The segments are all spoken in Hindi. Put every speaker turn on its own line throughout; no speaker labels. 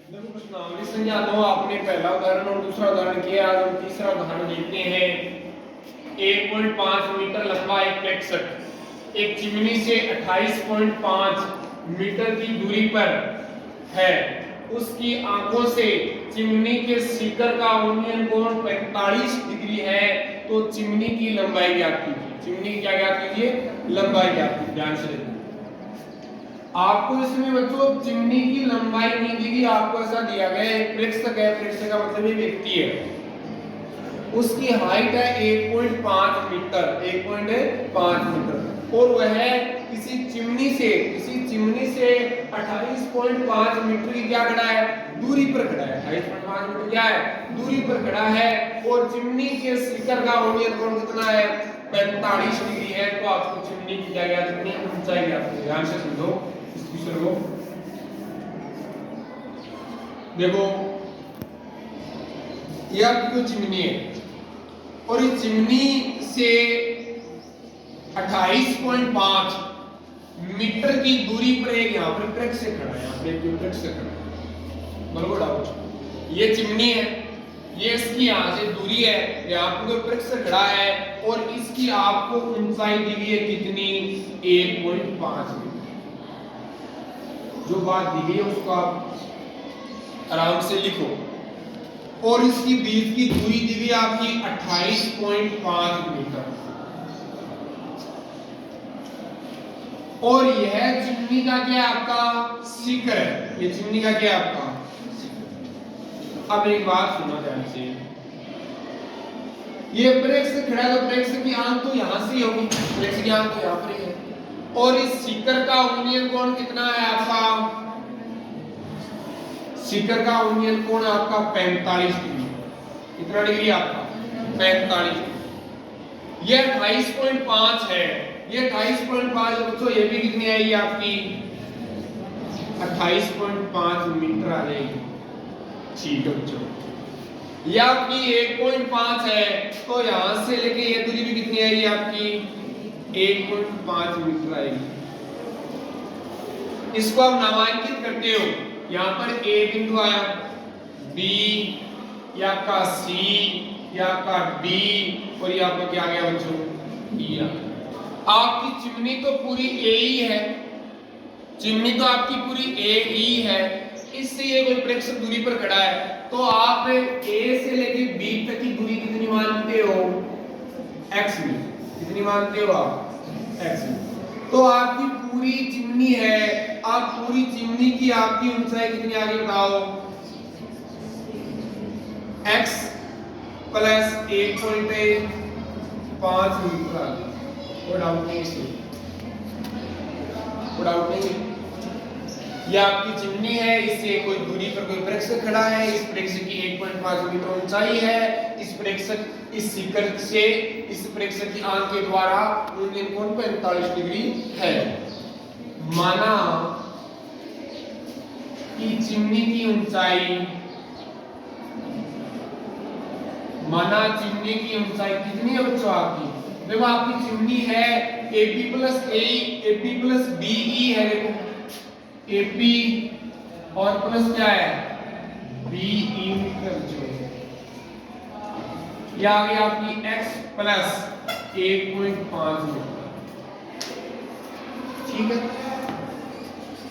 देखो प्रश्नावली समझाता हूँ। आपने पहला उदाहरण और दूसरा उदाहरण किया, आज हम तीसरा उदाहरण देखते हैं। 1.5 मीटर लंबा एक प्रेक्षक एक चिमनी से 28.5 मीटर की दूरी पर है। उसकी आंखों से चिमनी के शिखर का उन्नयन कोण 45 डिग्री है। तो चिमनी की लंबाई ज्ञात कीजिए। चिमनी की क्या ज्ञात कीजिए? लंबाई ज्ञात कीजिए। ध्यान से देखो, आपको इसमें बच्चों चिमनी की लंबाई नहीं दी गई, आपको ऐसा दिया गया है प्रेक्षक है। प्रेक्षक का मतलब ये व्यक्ति है, उसकी हाइट है 1.5 मीटर, 1.5 मीटर, और वह किसी चिमनी से 28.5 मीटर की क्या खड़ा है? दूरी पर खड़ा है। 28.5 मीटर क्या है? दूरी पर खड़ा है। और चिमनी के शिखर का औसत कोण कितना है? 45 डिग्री है। तो आपको चिमनी की क्या ज्ञात करनी है? ऊंचाई ज्ञात करनी है। ध्यान से समझो इस क्वेश्चन को। देखो, ये आपकी कोई चिमनी है और इस चिमनी से 28.5 मीटर की दूरी पर एक यहाँ पर प्रेक्षक खड़ा है। यहाँ पे एक प्रेक्षक खड़ा है। बराबर डाउट, ये चिमनी है, ये इसकी यहाँ से दूरी है, यहाँ पर कोई प्रेक्षक खड़ा है और इसकी आपको ऊंचाई दी गई है कितनी? 1.5 मीटर। जो बात दी गई है उसको आप आराम से लिखो। और इसकी बीच की दूरी दी गई आपकी 28.5 मीटर। और यह चिमनी का क्या है? आपका शिखर है। ये चिमनी का क्या है? आपका शिखर। अब एक बात सुनो ध्यान से, ये प्रेक्षक खड़ा है तो प्रेक्षक की आंख तो यहां से होगी, प्रेक्षक की आंख तो यहां पर ही है। और इस शिखर का उन्नयन कोण कितना है आपका? शिखर का उन्नयन कोण आपका 45 डिग्री। कितना डिग्री आपका? 45 डिग्री। ये 28.5 है, ये 28.5 बच्चों, ये भी कितनी आएगी आपकी? 28.5 मीटर आ जाएगी। ठीक है बच्चों, ये आपकी 1.5 है, तो यहां से लेके ये दूरी भी कितनी आएगी आपकी? 1.5 मीटर आएगी। इसको आप नामांकित करते हो। यहाँ पर ए बिंदु आया, बी, या का सी, या का डी, और यहाँ पर क्या आ गया बच्चों? ई। आपकी चिमनी तो पूरी ए ही है, चिमनी तो आपकी पूरी ए ही है। इससे ये कोई प्रेक्षक दूरी पर खड़ा है, तो आप ए से लेके बी तक की दूरी कितनी मानते हो? एक्स में। कितनी मानते हो आप? एक्स में। तो आपकी पूरी चिमनी है, आप पूरी चिमनी की आपकी ऊंचाई कितनी आगे बताओ? x प्लस 1.5 मीटर आगे। कोई डाउट नहीं इसमें? कोई डाउट नहीं? ये आपकी चिमनी है, इससे कोई दूरी पर कोई प्रेक्षक खड़ा है, इस प्रेक्षक की 1.5 मीटर ऊंचाई है। इस प्रेक्षक, इस शिखर से इस प्रेक्षक की आंख के द्वारा उन्नयन कोण 45 डिग्री है। माना कि चिमनी की ऊंचाई, माना चिमनी की ऊंचाई कितनी है बच्चों आपकी? देखो आपकी चिमनी है AB plus A, AB plus BE है। देखो AP और प्लस क्या है? BE metre. जो ये आ गई आपकी x प्लस 1.5 मीटर। ठीक है,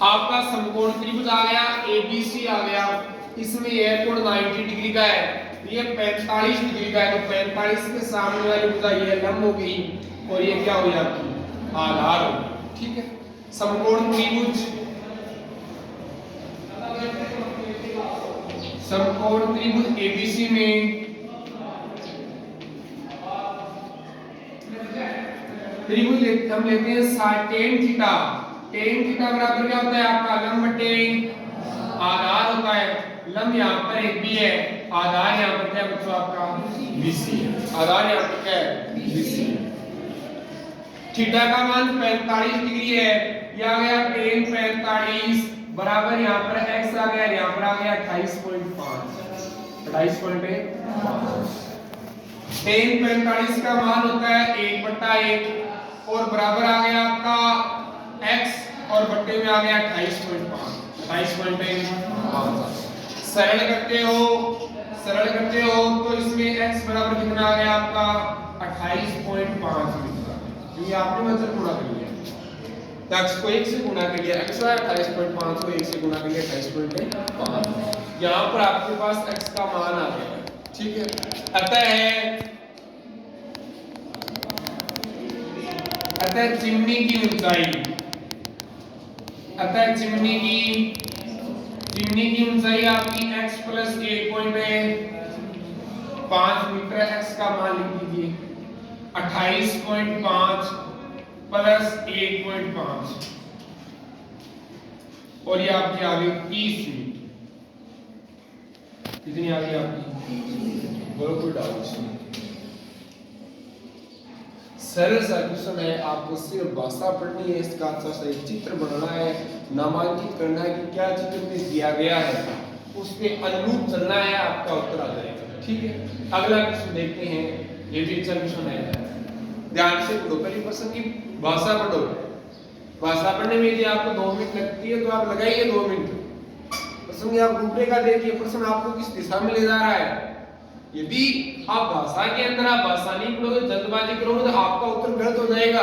आपका समकोण त्रिभुज आ गया, ABC आ गया। इसमें यह कोण 90 डिग्री का है, ये 45 डिग्री का है। तो 45 के सामने वाली भुजा ये लंब हो गई और ये क्या हो जाती? आधार हो गई। ठीक है, समकोण त्रिभुज, समकोण त्रिभुज ABC में त्रिभुज हम लेते हैं tan थीटा। tan थीटा बराबर क्या होता है आपका? लंब बटे आधार होता है। लंब यहाँ पर AB है, आधार यहाँ पर क्या है बच्चों आपका? BC है। आधार यहाँ पर क्या है? BC है। थीटा का मान 45 डिग्री है, यह आ गया tan 45 बराबर यहाँ पर x आ गया, यहाँ पर आ गया 28.5। 28.5। tan 45 का मान होता है 1/1 और बराबर आ गया आपका x और बट्टे में आ गया 28.5। 28.5। सरल करते हो तो इसमें x बराबर कितना आ गया आपका 28.5 मीटर, क्योंकि आपने मतलब गुणा कर लिया, तो x को 1 से गुणा कर लिया, x है 28.5 को 1 से गुणा कर लिया 28.5, यहाँ पर आपके पास x का मान आ गया। ठीक है, अतः चिमनी की ऊंचाई आपकी x प्लस 1.5 मीटर, x का मान लिख दीजिए 28.5 प्लस 1.5 और ये आपकी आ गई 30 मीटर। कितनी आ गई आपकी? बोलो कोई डाउट? सरल सा क्वेश्चन है, आपको सिर्फ भाषा पढ़नी है, इसका अच्छा सा एक चित्र बनाना है, नामांकित करना है कि क्या चित्र में दिया गया है, उसके अनुरूप चलना है, आपका उत्तर आ जाएगा। ठीक है, अगला क्वेश्चन देखते हैं, ये भी अच्छा क्वेश्चन है, ध्यान से पढ़ो। पहली प्रश्न की भाषा पढ़ो, भाषा पढ़ने में यदि आपको 2 मिनट लगती है तो आप लगाइए 2 मिनट। प्रश्न की आप रूपरेखा देखिए, प्रश्न आपको किस दिशा में ले जा रहा है। यदि आप भाषा के अंदर आप भाषा नहीं पढ़ोगे, जल्दबाजी करोगे तो आपका उत्तर गलत हो जाएगा,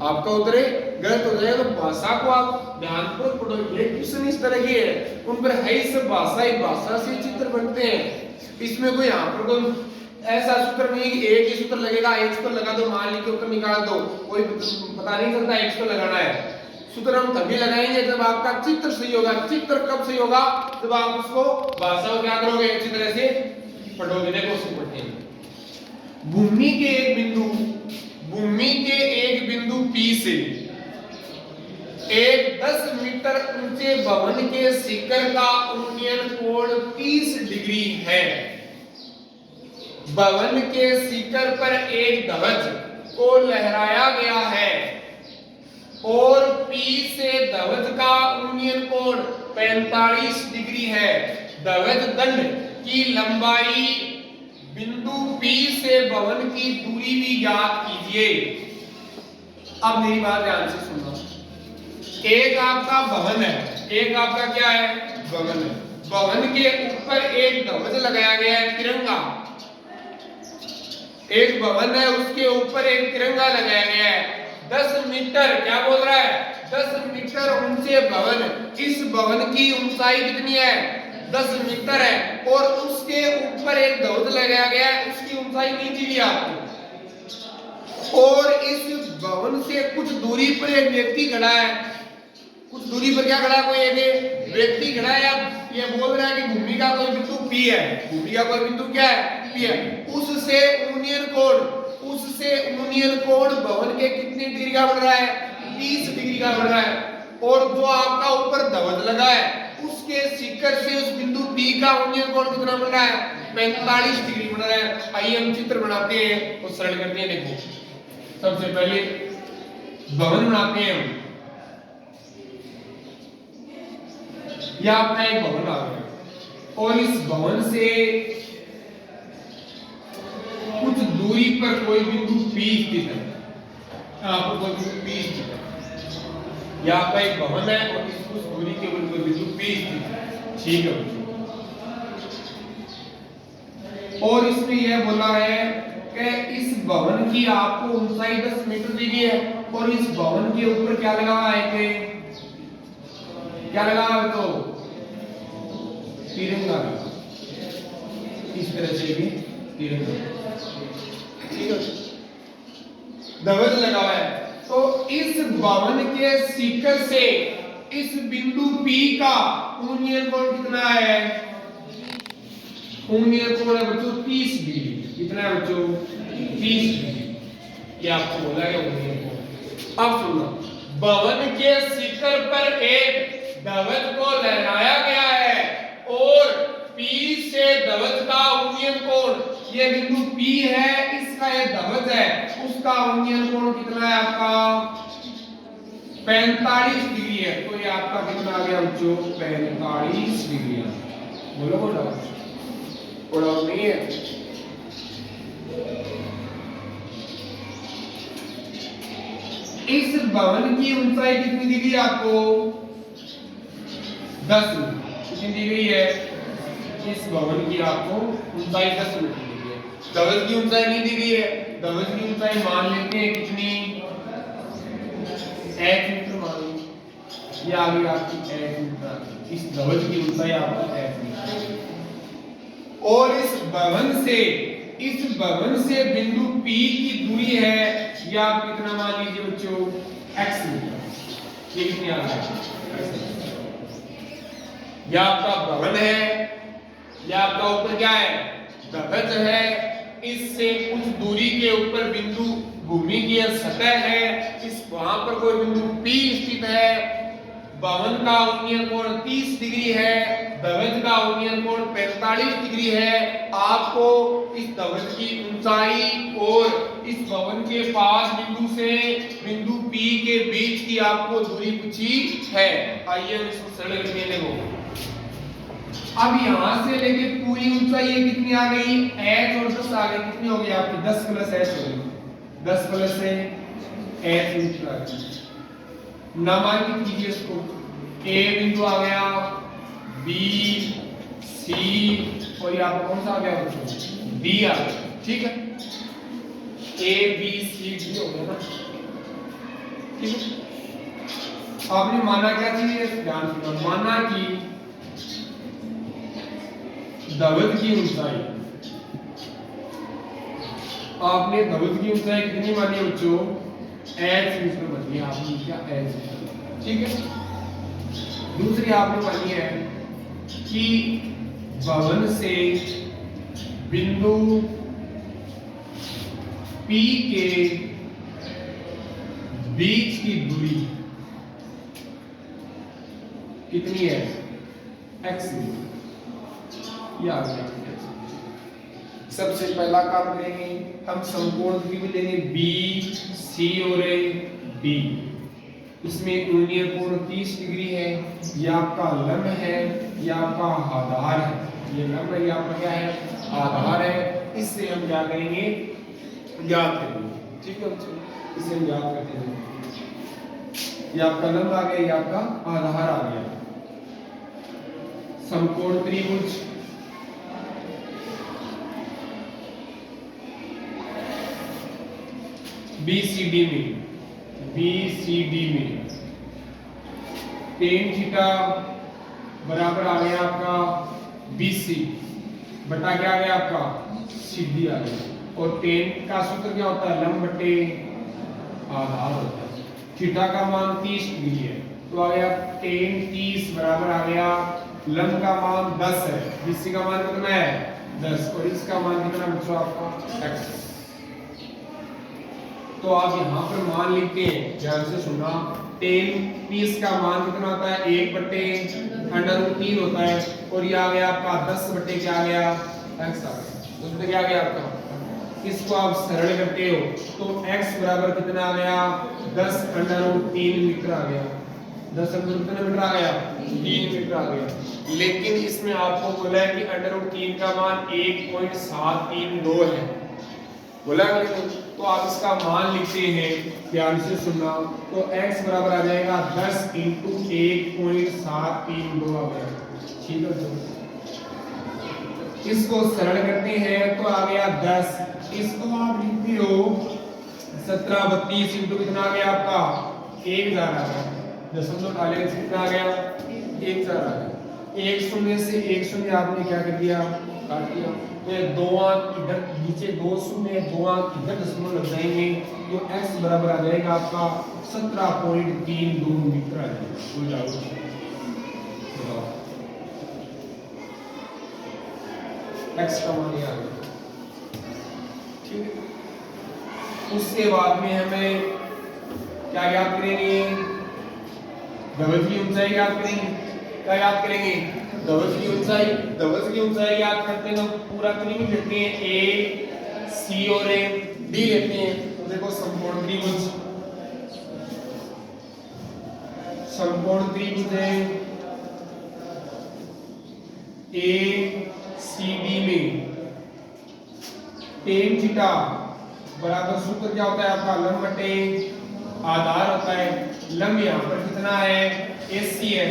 आपका उत्तर गलत हो जाएगा। तो भाषा को आप ध्यानपूर्वक पढ़ो। ये क्वेश्चन इस तरह के है, उन पर है सब भाषा, ही भाषा से चित्र बनते हैं। इसमें कोई यहाँ पर कोई ऐसा सूत्र नहीं कि एक ही सूत्र लगेगा, एक सूत्र लगा दो, मान लिख के उत्तर निकाल दो, कोई पता नहीं चलता एक सूत्र लगाना है। सूत्र हम तभी लगाएंगे जब आपका चित्र सही होगा। चित्र कब सही होगा? जब आप उसको भाषा को क्या करोगे, अच्छी तरह से पढ़ोगे। देखो उसको पढ़ते हैं। भूमि के एक बिंदु P से एक 10 मीटर ऊंचे भवन के शिखर का उन्नयन कोण 30 डिग्री है। भवन के शिखर पर एक ध्वज को लहराया गया है और P से ध्वज का उन्नयन कोण 45 डिग्री है। ध्वज दंड की लंबाई बिंदु P से भवन की दूरी भी ज्ञात कीजिए। अब मेरी बात ध्यान से सुनना। एक आपका भवन है, एक आपका क्या है? भवन है। भवन के ऊपर एक ध्वज लगाया गया है, तिरंगा। एक भवन है, उसके ऊपर एक तिरंगा लगाया गया है। 10 मीटर, क्या बोल रहा है? 10 मीटर ऊंचे भवन। इस भवन की ऊंचाई कितनी है? 10 मीटर है और उसके ऊपर एक ध्वज लगाया गया है, उसकी ऊंचाई नहीं दी गई आपको। और इस भवन से कुछ दूरी पर एक व्यक्ति खड़ा है। कुछ दूरी पर क्या खड़ा है? कोई एक व्यक्ति खड़ा है। अब ये बोल रहा है कि भूमि का कोई बिंदु P है। भूमि का कोई बिंदु क्या है? P है। उससे यूनियन कोण भवन के कितनी डिग्री का बढ़ रहा है? 30 डिग्री का बढ़ रहा है। और जो आपका ऊपर ध्वज लगा है, उसके शिखर से उस बिंदु P का यूनियन कोण कितना बढ़ रहा है? 45 डिग्री बढ़ रहा है। आइए हम चित्र बनाते हैं और सरल करते हैं। देखो, सबसे पहले भवन बनाते हैं हम। यह अपना एक भवन आ गया और इस भवन से कुछ दूरी पर कोई बिंदु P स्थित है। यहाँ पर कोई बिंदु P स्थित है। यहाँ पर एक भवन है और इस कुछ दूरी के ऊपर कोई बिंदु P स्थित है। ठीक है बच्चों। और इसमें यह बोला है कि इस भवन की आपको ऊंचाई 10 मीटर दी गई है और इस भवन के ऊपर क्या लगा हुआ है? क्या लगा हुआ है? तो तिरंगा। इस तरह से भी तिरंगा, ठीक है, ध्वज लगा हुआ है। तो इस भवन के शिखर से इस बिंदु P का यूनियन कोण कितना है? यूनियन कोण है बच्चों 30 डिग्री। कितना है बच्चों? 30 डिग्री। ये आपको बोला है यूनियन कोण। अब सुनो, भवन के शिखर पर एक ध्वज को लहराया गया है और P से ध्वज का यूनियन कोण, ये बिंदु P है, इसका ये ध्वज है, उसका यूनियन कोण कितना है आपका? 45 डिग्री है। तो ये आपका कितना आ गया बच्चों? 45 डिग्री। बोलो बोलो, बोलो नहीं है। इस भवन की ऊंचाई कितनी दी गई आपको? 10 मीटर। कितनी दी गई है? इस भवन की आपको ऊंचाई 10 मीटर दी गई है। ध्वज की ऊंचाई नहीं दी गई है। ध्वज की ऊंचाई मान लेते हैं कितनी? 1 मीटर मान लीजिए। ये आ गई आपकी 1 मीटर। इस ध्वज की ऊंचाई आपकी 1 मीटर। और इस भवन से बिंदु P की दूरी है या आप कितना मान लीजिए बच्चों? x metre. ये कितनी आ गई? या आपका भवन है या आपका ऊपर क्या है? ध्वज है। इससे कुछ दूरी के ऊपर बिंदु भूमि की सतह है, इस वहां पर कोई बिंदु P स्थित है। भवन का अवनीय कोण 30 डिग्री है, ध्वज का अवनीय कोण 45 डिग्री है। आपको इस ध्वज की ऊंचाई और इस भवन के पास बिंदु से बिंदु P के बीच की आपको दूरी पूछी है। आइए हम इसको सरल करके देखो। अब यहां से लेके पूरी ऊंचाई ये कितनी आ गई? h और 10 आ गई। कितनी हो गई आपकी? 10 प्लस h हो गई। 10 प्लस से h मीटर आ गई। नामांकित कीजिए इसको। a बिंदु आ गया, b c और ये आपका कौन सा आ गया बच्चों? d आ गया। ठीक है, a b c d हो गया ना। ठीक है, आपने माना क्या चीज? ध्यान सुनो। माना कि ध्वज की ऊंचाई, आपने ध्वज की ऊंचाई कितनी मानी बच्चों? h मीटर मानी। आपने क्या? h metre. ठीक है, दूसरी आपने मानी है कि भवन से बिंदु P के बीच की दूरी कितनी है? x metre. याद रखिए। सबसे पहला काम करेंगे हम समकोण त्रिभुज लेंगे बी सी और डी। इसमें कोणीय कोण 30 डिग्री है। यह आपका लंब है, यह आपका आधार है। ये लंब है, यह आपका क्या है? आधार है। इससे हम क्या करेंगे? ज्ञात करेंगे। ठीक है बच्चों, इसे हम ज्ञात करते हैं। ये आपका लंब आ गया, ये आपका आधार आ गया। समकोण त्रिभुज BCD में tan थीटा बराबर आ गया आपका BC बटा क्या आ गया आपका? CD आ गया। और tan का सूत्र क्या होता है? लंब बटे आधार होता है। थीटा का मान 30 डिग्री है तो आ गया tan 30 बराबर आ गया, लंब का मान 10 है, BC का मान कितना है? 10 और इसका मान कितना बच्चों आपका? x। तो आप यहाँ पर मान लिखते हैं, ध्यान से सुनना। tan 30 का मान कितना होता है? 1/√3 होता है। और ये आ गया आपका 10 बटे क्या आ गया? x आ गया। 10 बटे क्या आ गया आपका? इसको आप सरल करते हो तो x बराबर कितना आ गया? 10/√3 मीटर आ गया। 10/√3 कितना मीटर आ गया? 3 मीटर आ गया। लेकिन इसमें आपको बोला है कि √3 का मान 1.732 है, बोला है। तो आप इसका मान लिखते हैं, ध्यान से सुनना। तो x बराबर आ जाएगा 10 × 1.732 आ गया। ठीक है, इसको सरल करते हैं तो आ गया 10। इसको आप लिखते हो 1732 × कितना आ गया आपका? 1000 आ गया। दशमलव डालेंगे कितना आ गया? 1000 आ गया। एक शून्य से एक शून्य आपने क्या कर दिया? काट दिया। तो दो अंक इधर नीचे, दो शून्य, दो अंक इधर दशमलव लग जाएंगे तो x बराबर आ जाएगा आपका 17.32 मीटर आ जाएगा। कोई डाउट? x का मान आ गया। ठीक है, उसके बाद में हमें क्या याद करेंगे? ध्वज की ऊंचाई याद करेंगे। क्या याद करेंगे? ध्वज की ऊंचाई। ध्वज की ऊंचाई याद करते हैं, पूरा त्रिभुज लेते हैं, ए सी और डी लेते हैं। तो देखो समकोण त्रिभुज, समकोण त्रिभुज है ए सी डी में tan थीटा बराबर सूत्र क्या होता है आपका? लंब बटे आधार होता है। लंब यहाँ पर कितना है? AC है।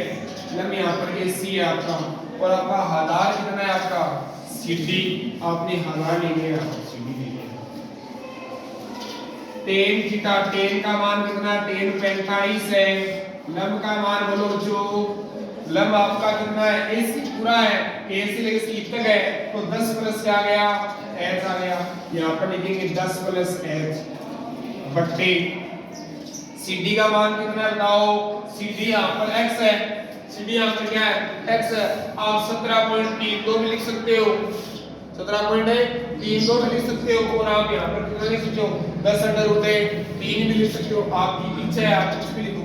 लम यहाँ पर AC है आपका, और आपका आधार कितना है आपका CD, आपने आधार ले लिया, CD ले लिया। tan थीटा, tan का मान कितना, tan 45 है। लम का मान बोलो जो, लम आपका कितना है, AC पूरा है, A से लेकर C तक है, तो 10 प्लस क्या आ गया, H आ गया। यहाँ पर लिखेंगे 10 प्लस H बट्टे CD का मान कितना है बताओ, CD यहाँ पर X है, CD यहाँ पर क्या है, X है। आप 17.32 भी लिख सकते हो, 17.32 भी लिख सकते हो, और आप यहाँ पर कितना लिख सकते हो, 10√3 भी लिख सकते हो, आपकी इच्छा है, आप कुछ भी लिखो।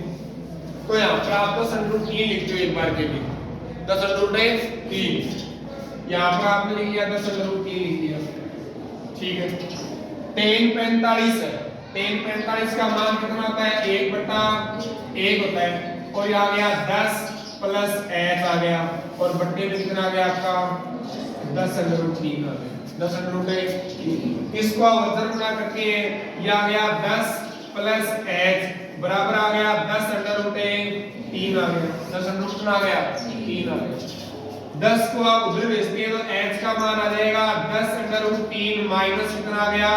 तो यहाँ पर आप 10√3 लिखते हो एक बार के लिए, 10√3, यहाँ पर आपने लिख लिया 10√3 लिख दिया, ठीक है। tan 45 है, tan 45 का मान कितना होता है, 1/1 होता है, और ये आ गया 10 प्लस H आ गया, और बट्टे में कितना आ गया आपका 10√3 आ गया, 10√3। इसको वजन गुणा करके ये आ गया 10 प्लस H बराबर आ गया 10√3 आ गया, 10√3 आ गया, 3 आ गया। 10 को आप उधर भेजते हैं तो H का मान आ जाएगा 10√3 माइनस कितना आ गया,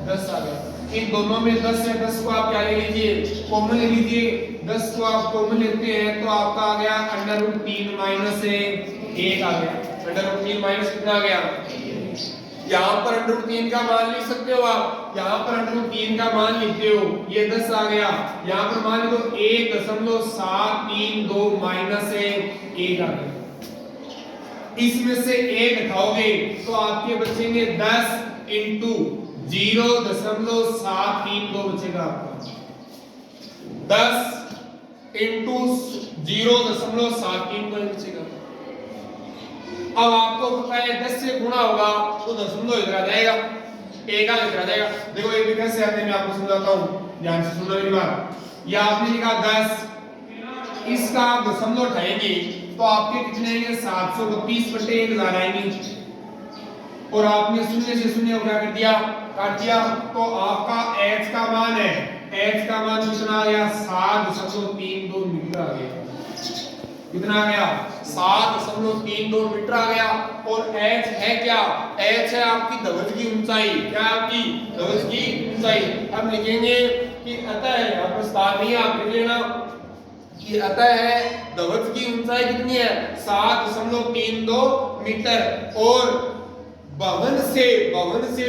10 आ गया। इन दोनों में 10 है, 10 को आप क्या ले लीजिए, कॉमन ले लीजिए। 10 को आप कॉमन लेते हैं तो आपका आ गया √3 माइनस 1 आ गया, √3 माइनस कितना आ गया, यहाँ पर √3 का मान लिख सकते हो आप, यहाँ पर √3 का मान लिखते हो, ये 10 आ गया, यहाँ पर मान लो 1.732 माइनस 1 आ गया। इसमें से 1 घटाओगे तो आपके बचेंगे 10 इंटू 0.732 बचेगा आपका, 10 इंटू 0.732 बचेगा। अब आपको पता है 10 से गुणा होगा तो दशमलव इधर आ जाएगा, एक आ इधर आ जाएगा। देखो ये भी कैसे आते हैं, मैं आपको समझाता हूँ, ध्यान से सुनो मेरी बात। ये आपने लिखा 10, इसका आप दशमलव उठाएंगे तो आपके कितने आएंगे, 732/1000 आएंगे, और आपने शून्य से शून्य को क्या कर दिया, काट दिया, तो आपका H का मान है, H का मान कितना आ गया, 7.32 मीटर आ गया। कितना आ गया, 7.32 मीटर आ गया। और H है क्या, H है आपकी ध्वज की ऊंचाई, क्या है आपकी ध्वज की ऊंचाई। हम लिखेंगे कि अतः है, यहाँ पर स्थान नहीं है, आप लिख लेना कि अतः है ध्वज की ऊंचाई कितनी है, 7.32 मीटर, और भवन से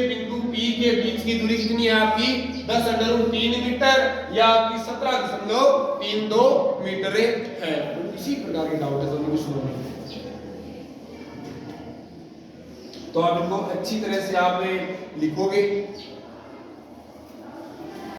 बिंदु P के बीच की दूरी कितनी है आपकी, 10√3 मीटर, या आपकी 17.32 मीटर है। तो इसी प्रकार के डाउट है दोनों शुरू में, तो आप इनको अच्छी तरह से आप लिखोगे।